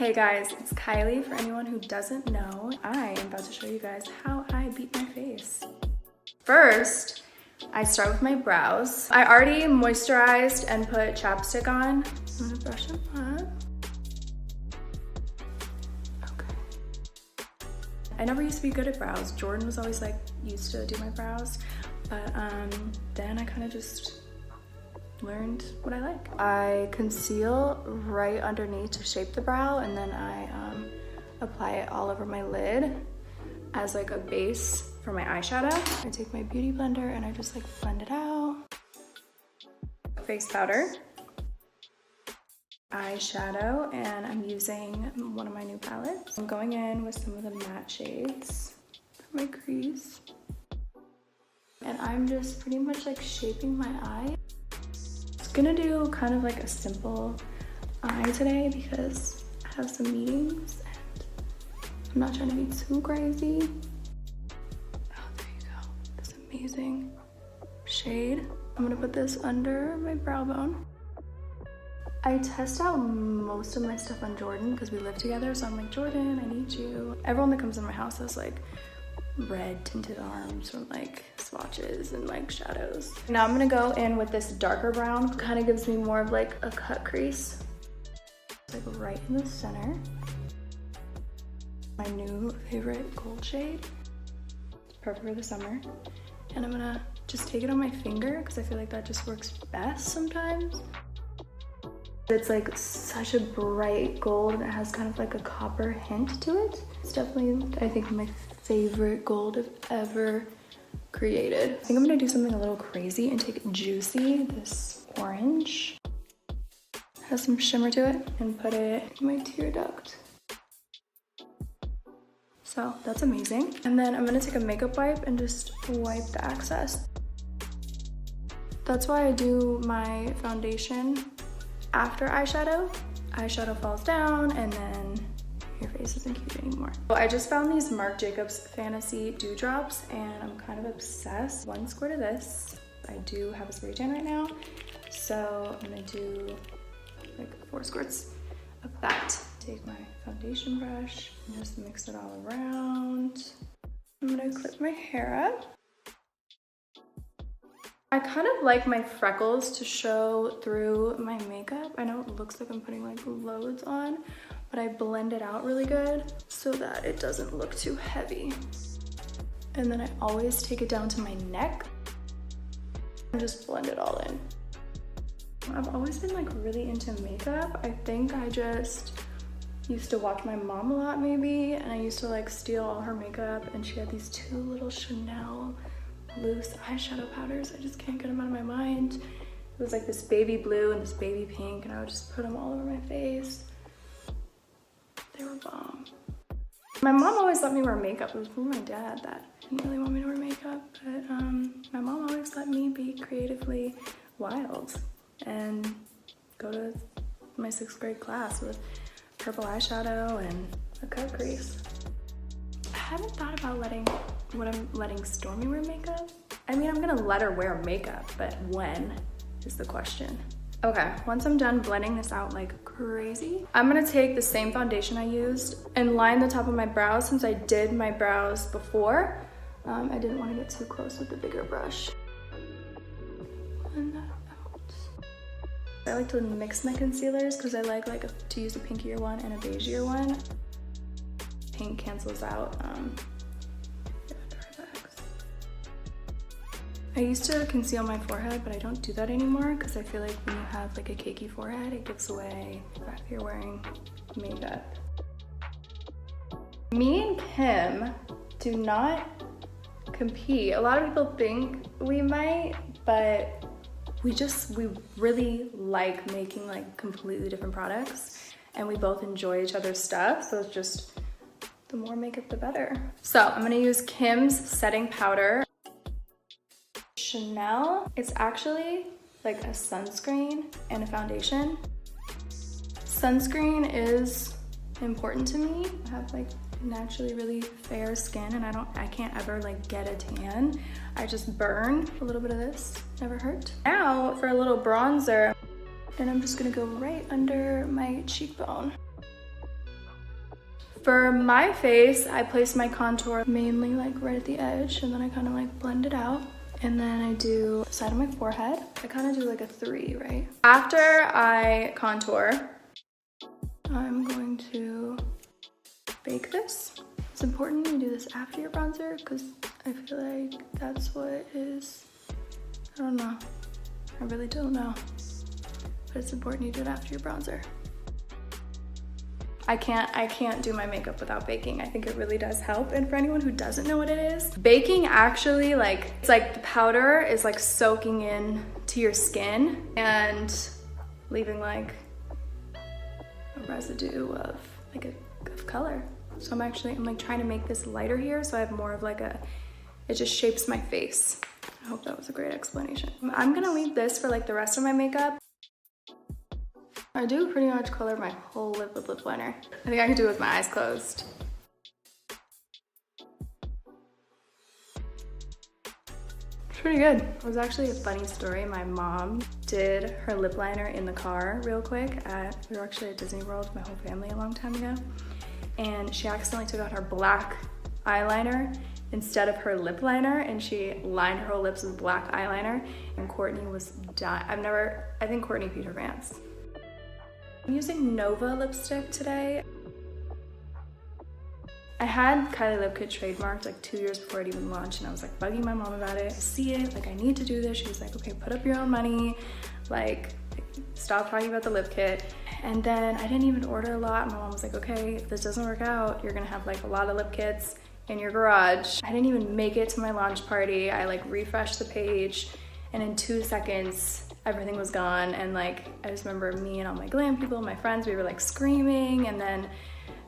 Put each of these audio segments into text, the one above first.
Hey guys, it's Kylie. For anyone who doesn't know, I am about to show you guys how I beat my face. First, I start with my brows. I already moisturized and put chapstick on. I'm gonna brush them up. Okay. I never used to be good at brows. Jordan was always like, used to do my brows, but then I kind of just learned what I like. I conceal right underneath to shape the brow, and then I apply it all over my lid as like a base for my eyeshadow. I take my beauty blender and I just like blend it out. Face powder, eyeshadow, and I'm using one of my new palettes. I'm going in with some of the matte shades for my crease. And I'm just pretty much like shaping my eye. Gonna do kind of like a simple eye today because I have some meetings and I'm not trying to be too crazy. Oh, there you go. This amazing shade. I'm gonna put this under my brow bone. I test out most of my stuff on Jordan because we live together, so I'm like, Jordan, I need you. Everyone that comes in my house has like red tinted arms from like swatches and like shadows. Now I'm gonna go in with this darker brown. Kind of gives me more of like a cut crease. Like right in the center. My new favorite gold shade. It's perfect for the summer. And I'm gonna just take it on my finger because I feel like that just works best sometimes. It's like such a bright gold and it has kind of like a copper hint to it. It's definitely, I think, my favorite gold I've ever created. I think I'm gonna do something a little crazy and take Juicy, this orange, has some shimmer to it, and put it in my tear duct. So that's amazing. And then I'm gonna take a makeup wipe and just wipe the excess. That's why I do my foundation after eyeshadow. Eyeshadow falls down and then your face isn't cute anymore. So I just found these Marc Jacobs Fantasy Dewdrops and I'm kind of obsessed. 1 squirt of this. I do have a spray tan right now, so I'm gonna do like 4 squirts of that. Take my foundation brush and just mix it all around. I'm gonna clip my hair up. I kind of like my freckles to show through my makeup. I know it looks like I'm putting like loads on, but I blend it out really good so that it doesn't look too heavy. And then I always take it down to my neck and just blend it all in. I've always been like really into makeup. I think I just used to watch my mom a lot maybe, and I used to like steal all her makeup, and she had these 2 little Chanel loose eyeshadow powders. I just can't get them out of my mind. It was like this baby blue and this baby pink, and I would just put them all over my face. They were bomb. My mom always let me wear makeup. It was my dad that didn't really want me to wear makeup, but my mom always let me be creatively wild and go to my 6th grade class with purple eyeshadow and a cut crease. I haven't thought about letting Stormy wear makeup. I mean, I'm gonna let her wear makeup, but when is the question. Okay, once I'm done blending this out like crazy, I'm gonna take the same foundation I used and line the top of my brows. Since I did my brows before, I didn't want to get too close with the bigger brush. Blend that out. I like to mix my concealers because I like to use a pinkier one and a beigeier one. Pink cancels out I used to conceal my forehead, but I don't do that anymore because I feel like when you have like a cakey forehead, it gives away the fact that you're wearing makeup. Me and Kim do not compete. A lot of people think we might, but we really like making like completely different products, and we both enjoy each other's stuff, so it's just the more makeup the better. So I'm gonna use Kim's setting powder. Chanel. It's actually like a sunscreen and a foundation. Sunscreen is important to me. I have like naturally really fair skin and I can't ever like get a tan. I just burn. A little bit of this never hurt. Now for a little bronzer, and I'm just gonna go right under my cheekbone. For my face, I place my contour mainly like right at the edge, and then I kind of like blend it out. And then I do the side of my forehead. I kind of do like a 3, right? After I contour, I'm going to bake this. It's important you do this after your bronzer because I feel like that's what is, I don't know. I really don't know. But it's important you do it after your bronzer. I can't do my makeup without baking. I think it really does help. And for anyone who doesn't know what it is, baking actually it's like the powder is like soaking in to your skin and leaving like a residue of like of color. So I'm like trying to make this lighter here so I have more of like it just shapes my face. I hope that was a great explanation. I'm gonna leave this for like the rest of my makeup. I do pretty much color my whole lip with lip liner. I think I can do it with my eyes closed. It's pretty good. It was actually a funny story. My mom did her lip liner in the car real quick. We were actually at Disney World with my whole family a long time ago. And she accidentally took out her black eyeliner instead of her lip liner, and she lined her whole lips with black eyeliner. And Courtney was dying. I think Courtney peed her pants. I'm using Nova lipstick today. I had Kylie Lip Kit trademarked like 2 years before it even launched, and I was like bugging my mom about it. I see it, like I need to do this. She was like, okay, put up your own money. Like, stop talking about the lip kit. And then I didn't even order a lot. My mom was like, okay, if this doesn't work out, you're gonna have like a lot of lip kits in your garage. I didn't even make it to my launch party. I like refreshed the page, and in 2 seconds, everything was gone. And like, I just remember me and all my glam people, my friends, we were like screaming. And then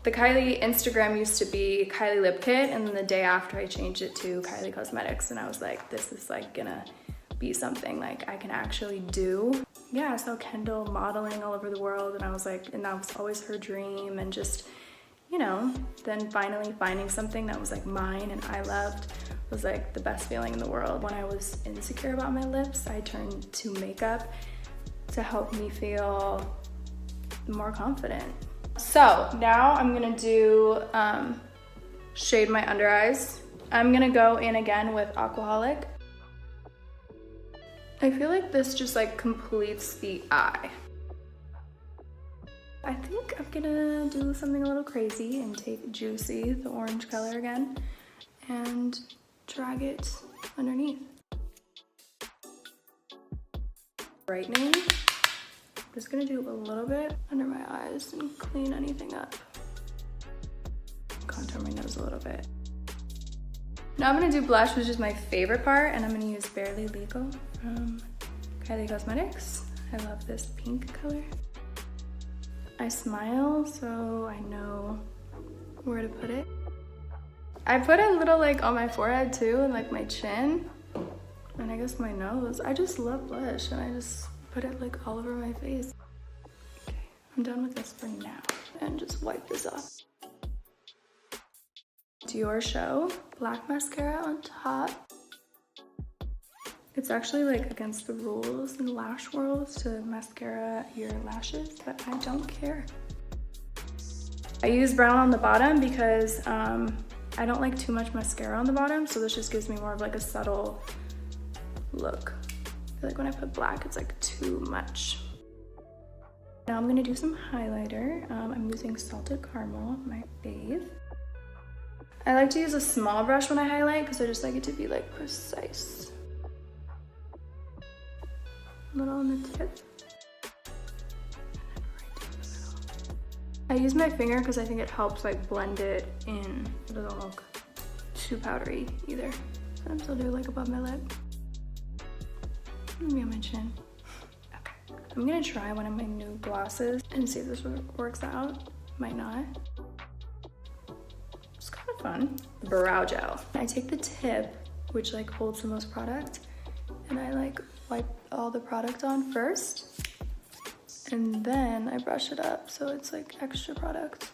the Kylie Instagram used to be Kylie Lip Kit, and then the day after I changed it to Kylie Cosmetics, and I was like, this is like gonna be something like I can actually do. Yeah, I saw Kendall modeling all over the world, and I was like, and that was always her dream, and just, you know, then finally finding something that was like mine and I loved was like the best feeling in the world. When I was insecure about my lips, I turned to makeup to help me feel more confident. So now I'm gonna do shade my under eyes. I'm gonna go in again with Aquaholic. I feel like this just like completes the eye. I think I'm gonna do something a little crazy and take Juicy, the orange color again, and drag it underneath. Brightening. I'm just gonna do a little bit under my eyes and clean anything up. Contour my nose a little bit. Now I'm gonna do blush, which is my favorite part, and I'm gonna use Barely Legal from Kylie Cosmetics. I love this pink color. I smile, so I know where to put it. I put a little like on my forehead too, and like my chin, and I guess my nose. I just love blush, and I just put it like all over my face. Okay, I'm done with this for now, and just wipe this off. Dior Show black mascara on top. It's actually like against the rules in lash world to mascara your lashes, but I don't care. I use brown on the bottom because I don't like too much mascara on the bottom, so this just gives me more of like a subtle look. I feel like when I put black, it's like too much. Now I'm gonna do some highlighter. I'm using Salted Caramel, my fave. I like to use a small brush when I highlight because I just like it to be like precise. A little on the tip. I use my finger because I think it helps like blend it in. It doesn't look too powdery either. I'm still doing like above my lip. Maybe on my chin. Okay. I'm gonna try one of my new glosses and see if this works out. Might not. It's kind of fun. Brow gel. I take the tip, which like holds the most product, and I like wipe all the product on first, and then I brush it up so it's like extra product.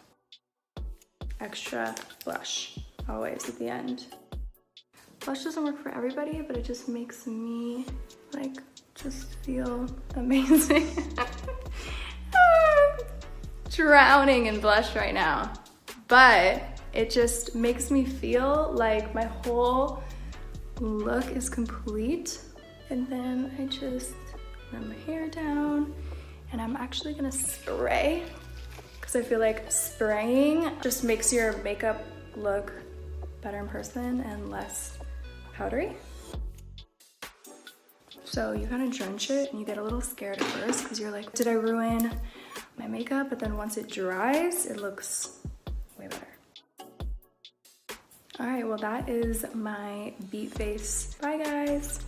Extra blush, always at the end. Blush doesn't work for everybody, but it just makes me like just feel amazing. Drowning in blush right now. but it just makes me feel like my whole look is complete. And then I just let my hair down, and I'm actually gonna spray because I feel like spraying just makes your makeup look better in person and less powdery. So you kind of drench it and you get a little scared at first because you're like, did I ruin my makeup? But then once it dries, it looks way better. All right, well that is my beat face. Bye guys.